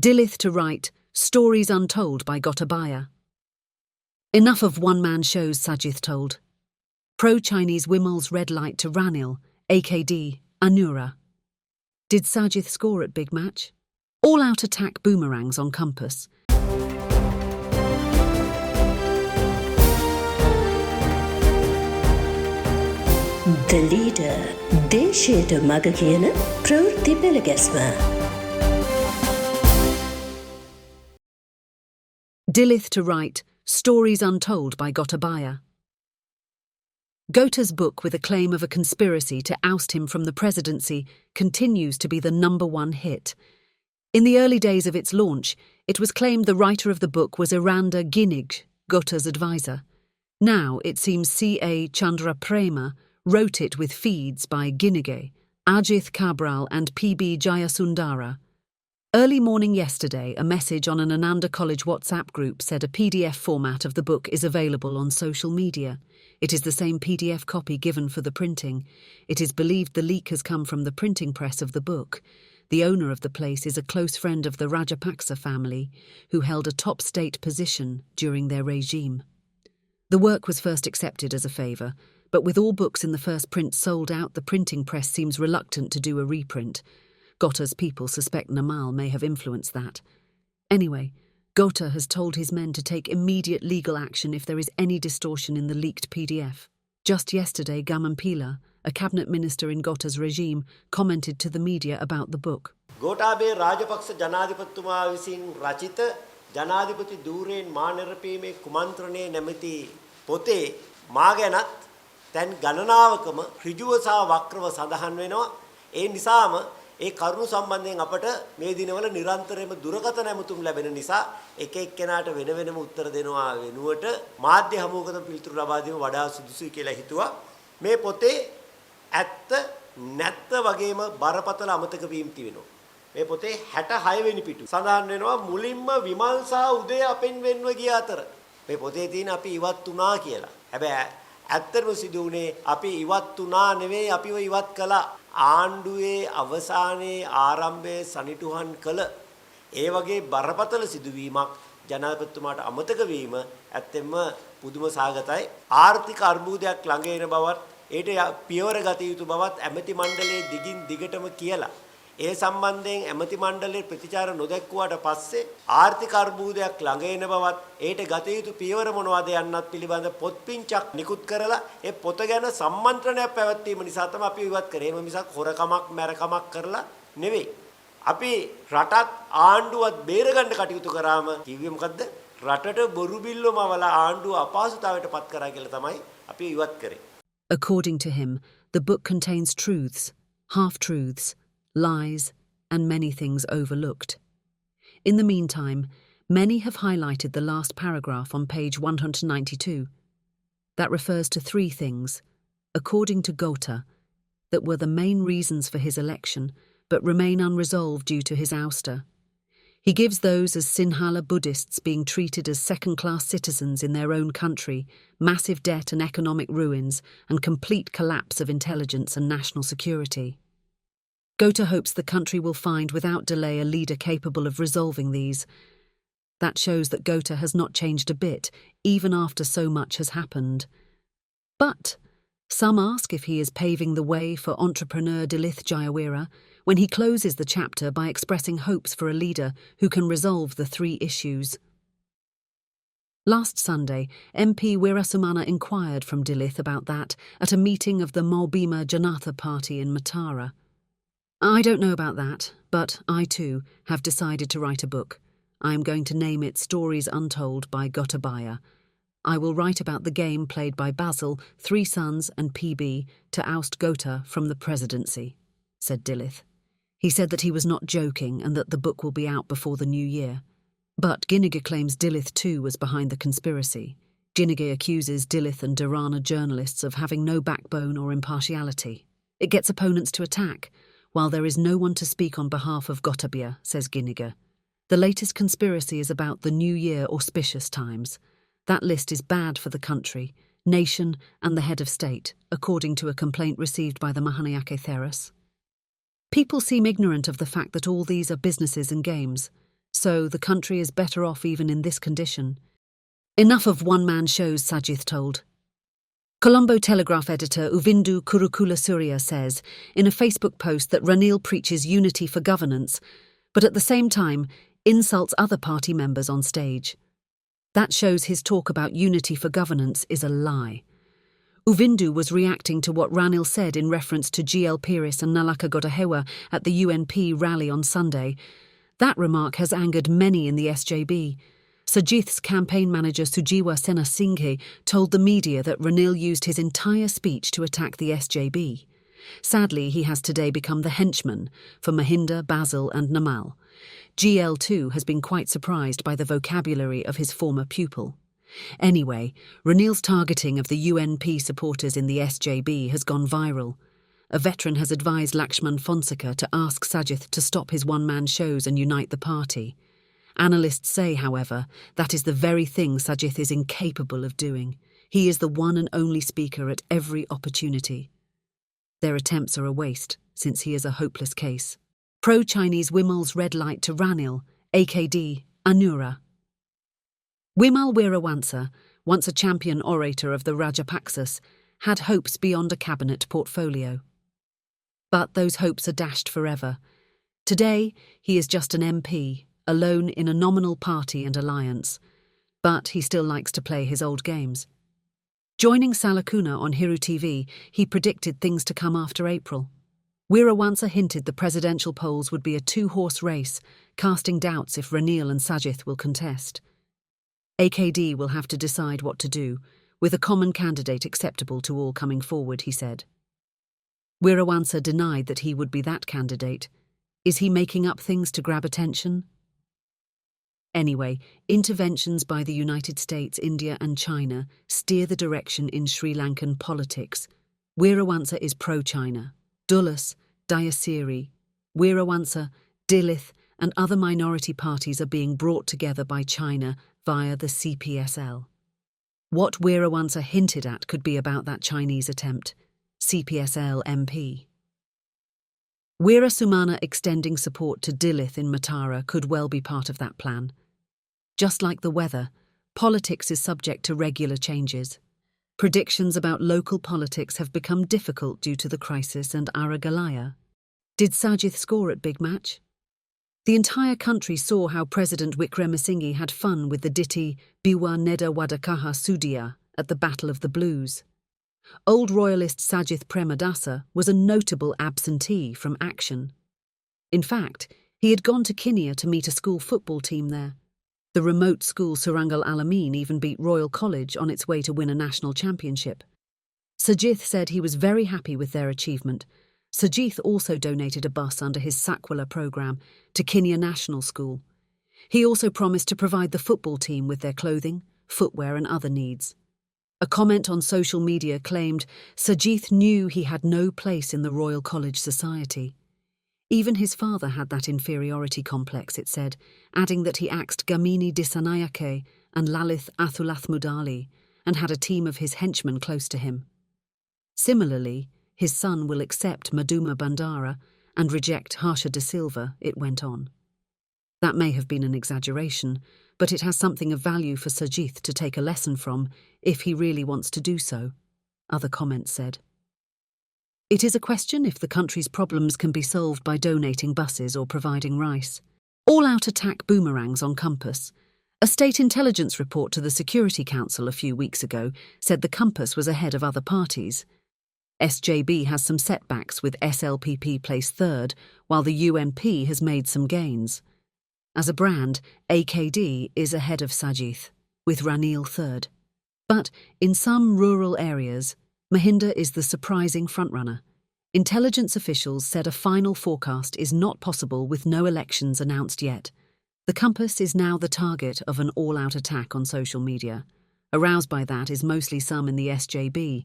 Dilith to write Stories Untold by Gotabaya. Enough of one-man shows, Sajith told. Pro-Chinese Wimal's red light to Ranil, AKD, Anura. Did Sajith score at big match? All-out attack boomerangs on compass. The leader, දේශයට මග කියන ප්‍රවෘත්ති පෙළගැස්ම. Dilith to write Stories Untold by Gotabaya. Gota's book, with a claim of a conspiracy to oust him from the presidency, continues to be the #1 hit. In the early days of its launch, it was claimed the writer of the book was Iranda Ginig, Gota's advisor. Now it seems C.A. Chandra Prema wrote it with feeds by Ginige, Ajith Cabral and P.B. Jayasundara. Early morning yesterday, a message on an Ananda College WhatsApp group said a PDF format of the book is available on social media. It is the same PDF copy given for the printing. It is believed the leak has come from the printing press of the book. The owner of the place is a close friend of the Rajapaksa family, who held a top state position during their regime. The work was first accepted as a favour, but with all books in the first print sold out, the printing press seems reluctant to do a reprint. Gota's people suspect Wimal may have influenced that. Anyway, Gota has told his men to take immediate legal action if there is any distortion in the leaked PDF. Just yesterday, Gamampila, a cabinet minister in Gota's regime, commented to the media about the book. Gotabaya Rajapaksa ජනාධිපතිතුමා විසින් රචිත ජනාධිපති ධූරයෙන් මා නිරපීමේ කුමන්ත්‍රණයේ නැමැති පොතේ මා ගැනත් දැන් ගණනාවකම ඍජුව සහ වක්‍රව සඳහන් වෙනවා. ඒ නිසාම ඒ කරුණු සම්බන්ධයෙන් අපට මේ දිනවල නිරන්තරයෙන්ම දුරකථන ඇමතුම් ලැබෙන නිසා එක එක්කෙනාට වෙන වෙනම උත්තර දෙනවා වෙනුවට මාධ්‍ය හමුවකටම පිළිතුරු ලබා දීම වඩා සුදුසුයි කියලා හිතුවා. මේ පොතේ ඇත්ත නැත්ත වගේම බරපතල අමතක වීම තිබෙනවා. මේ පොතේ 66 වෙනි පිටු සඳහන් වෙනවා මුලින්ම විමල් සහ උදේ අපෙන් වෙන්ව ගිය අතර මේ පොතේ තියෙන අපි ඉවත් වුණා කියලා. හැබැයි ඇත්තටම සිදු වුණේ අපි ඉවත් වුණා නෙවෙයි අපිව ඉවත් කළා. ආණ්ඩුවේ අවසානයේ ආරම්භයේ සනිටුහන් කළ ඒ වගේ බරපතල සිදුවීමක් ජනාධිපතිතුමාට අමතක වීම ඇත්තෙන්ම පුදුම සාගතයි. ආර්ථික අර්බුදයක් ළඟ එන බවත් ඒට පියවර ගත යුතු බවත් ඇමති මණ්ඩලයේ දිගින් දිගටම කියලා ඒ සම්බන්ධයෙන් ඇමති මණ්ඩලයේ ප්‍රතිචාර නොදැක්වුවාට පස්සේ ආර්ථික අර්බුදයක් ළඟ එන බවත් ඒට ගත යුතු පියවර මොනවද යන්නත් පිළිබඳ පොත්පින්චක් නිකුත් කරලා ඒ පොත ගැන සම්මන්ත්‍රණයක් පැවැත්වීම නිසා තමයි අපි ඉවත් කරේ. එහෙම මිසක් හොරකමක් මැරකමක් කරලා නෙවෙයි. අපි රටත් ආණ්ඩුවත් බේරගන්න කටයුතු කරාම කිව්වේ මොකද්ද? රටට බොරු බිල්ලම වල ආණ්ඩුව අපහසුතාවයට පත් කරා කියලා තමයි අපි ඉවත් කරේ. According to him, the book contains truths, half-truths, lies, and many things overlooked. In the meantime, many have highlighted the last paragraph on page 192. That refers to 3 things, according to Gota, that were the main reasons for his election, but remain unresolved due to his ouster. He gives those as Sinhala Buddhists being treated as second-class citizens in their own country, massive debt and economic ruins, and complete collapse of intelligence and national security. Gota hopes the country will find without delay a leader capable of resolving these. That shows that Gota has not changed a bit, even after so much has happened. But some ask if he is paving the way for entrepreneur Dilith Jayawira when he closes the chapter by expressing hopes for a leader who can resolve the 3 issues. Last Sunday, MP Wirasumana inquired from Dilith about that at a meeting of the Maubima Janatha Party in Matara. I don't know about that, but I too have decided to write a book. I am going to name it Stories Untold by Gotabaya. I will write about the game played by Basil, 3 sons and PB to oust Gota from the presidency, said Dilith. He said that he was not joking and that the book will be out before the new year. But Ginige claims Dilith too was behind the conspiracy. Ginige accuses Dilith and Dharana journalists of having no backbone or impartiality. It gets opponents to attack, while there is no one to speak on behalf of Gotabaya, says Ginige. The latest conspiracy is about the New Year auspicious times. That list is bad for the country, nation and the head of state, according to a complaint received by the Mahanayake Theras. People seem ignorant of the fact that all these are businesses and games. So the country is better off even in this condition. Enough of one-man shows, Sajith told. Colombo Telegraph editor Uvindu Kurukula Surya says in a Facebook post that Ranil preaches unity for governance, but at the same time insults other party members on stage. That shows his talk about unity for governance is a lie. Uvindu was reacting to what Ranil said in reference to GL Piris and Nalaka Gotabaya at the UNP rally on Sunday. That remark has angered many in the SJB. Sajith's campaign manager Sujiwa Sena Singhe told the media that Ranil used his entire speech to attack the SJB. Sadly, he has today become the henchman for Mahinda, Basil and Namal. GL2 has been quite surprised by the vocabulary of his former pupil. Anyway, Ranil's targeting of the UNP supporters in the SJB has gone viral. A veteran has advised Lakshman Fonseca to ask Sajith to stop his one-man shows and unite the party. Analysts say, however, that is the very thing Sajith is incapable of doing. He is the one and only speaker at every opportunity. Their attempts are a waste, since he is a hopeless case. Pro-Chinese Wimal's red light to Ranil, AKD, Anura. Wimal Weerawansa, once a champion orator of the Rajapaksas, had hopes beyond a cabinet portfolio. But those hopes are dashed forever. Today, he is just an MP, alone in a nominal party and alliance. But he still likes to play his old games. Joining Salakuna on Hiru TV, he predicted things to come after April. Weerawansa hinted the presidential polls would be a two-horse race, casting doubts if Ranil and Sajith will contest. AKD will have to decide what to do, with a common candidate acceptable to all coming forward, he said. Weerawansa denied that he would be that candidate. Is he making up things to grab attention? Anyway, interventions by the United States, India and China steer the direction in Sri Lankan politics. Weerawansa is pro-China. Dulles, Dayasiri, Weerawansa, Dilith and other minority parties are being brought together by China via the CPSL. What Weerawansa hinted at could be about that Chinese attempt. CPSL MP. Weera Sumana extending support to Dilith in Matara could well be part of that plan. Just like the weather, politics is subject to regular changes. Predictions about local politics have become difficult due to the crisis and Aragalaya. Did Sajith score at Big Match? The entire country saw how President Wickremesinghe had fun with the ditty Biwa Neda Wadakaha Sudia at the Battle of the Blues. Old royalist Sajith Premadasa was a notable absentee from action. In fact, he had gone to Kenya to meet a school football team there. The remote school Surangal Alamein even beat Royal College on its way to win a national championship. Sajith said he was very happy with their achievement. Sajith also donated a bus under his Sakwala program to Kenya National School. He also promised to provide the football team with their clothing, footwear and other needs. A comment on social media claimed Sajith knew he had no place in the Royal College society. Even his father had that inferiority complex, it said, adding that he axed Gamini Disanayake and Lalith Athulathmudali and had a team of his henchmen close to him. Similarly, his son will accept Maduma Bandara and reject Harsha de Silva, it went on. That may have been an exaggeration, but it has something of value for Sajith to take a lesson from if he really wants to do so, other comments said. It is a question if the country's problems can be solved by donating buses or providing rice. All-out attack boomerangs on Compass. A state intelligence report to the Security Council a few weeks ago said the Compass was ahead of other parties. SJB has some setbacks with SLPP placed third, while the UNP has made some gains. As a brand, AKD is ahead of Sajith, with Ranil third. But in some rural areas, Mahinda is the surprising frontrunner. Intelligence officials said a final forecast is not possible with no elections announced yet. The Compass is now the target of an all-out attack on social media. Aroused by that is mostly some in the SJB.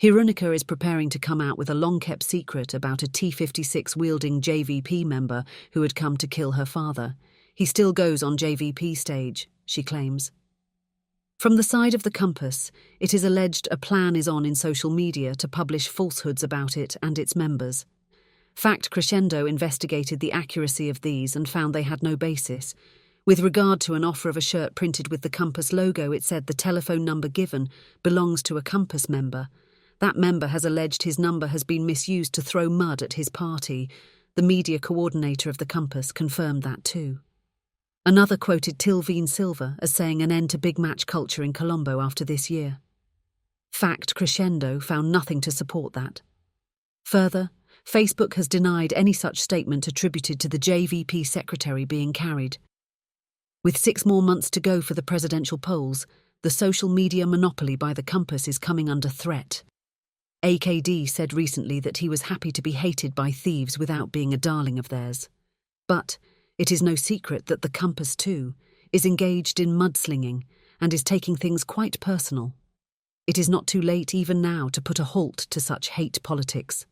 Hirunika is preparing to come out with a long-kept secret about a T-56-wielding JVP member who had come to kill her father. He still goes on JVP stage, she claims. From the side of the Compass, it is alleged a plan is on in social media to publish falsehoods about it and its members. Fact Crescendo investigated the accuracy of these and found they had no basis. With regard to an offer of a shirt printed with the Compass logo, it said the telephone number given belongs to a Compass member. That member has alleged his number has been misused to throw mud at his party. The media coordinator of the Compass confirmed that too. Another quoted Tilveen Silva as saying an end to big match culture in Colombo after this year. Fact Crescendo found nothing to support that. Further, Facebook has denied any such statement attributed to the JVP secretary being carried. With 6 more months to go for the presidential polls, the social media monopoly by the Compass is coming under threat. AKD said recently that he was happy to be hated by thieves without being a darling of theirs. But it is no secret that the Compass, too, is engaged in mudslinging and is taking things quite personal. It is not too late even now to put a halt to such hate politics.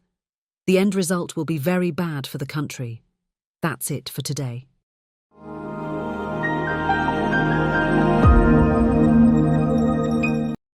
The end result will be very bad for the country. That's it for today.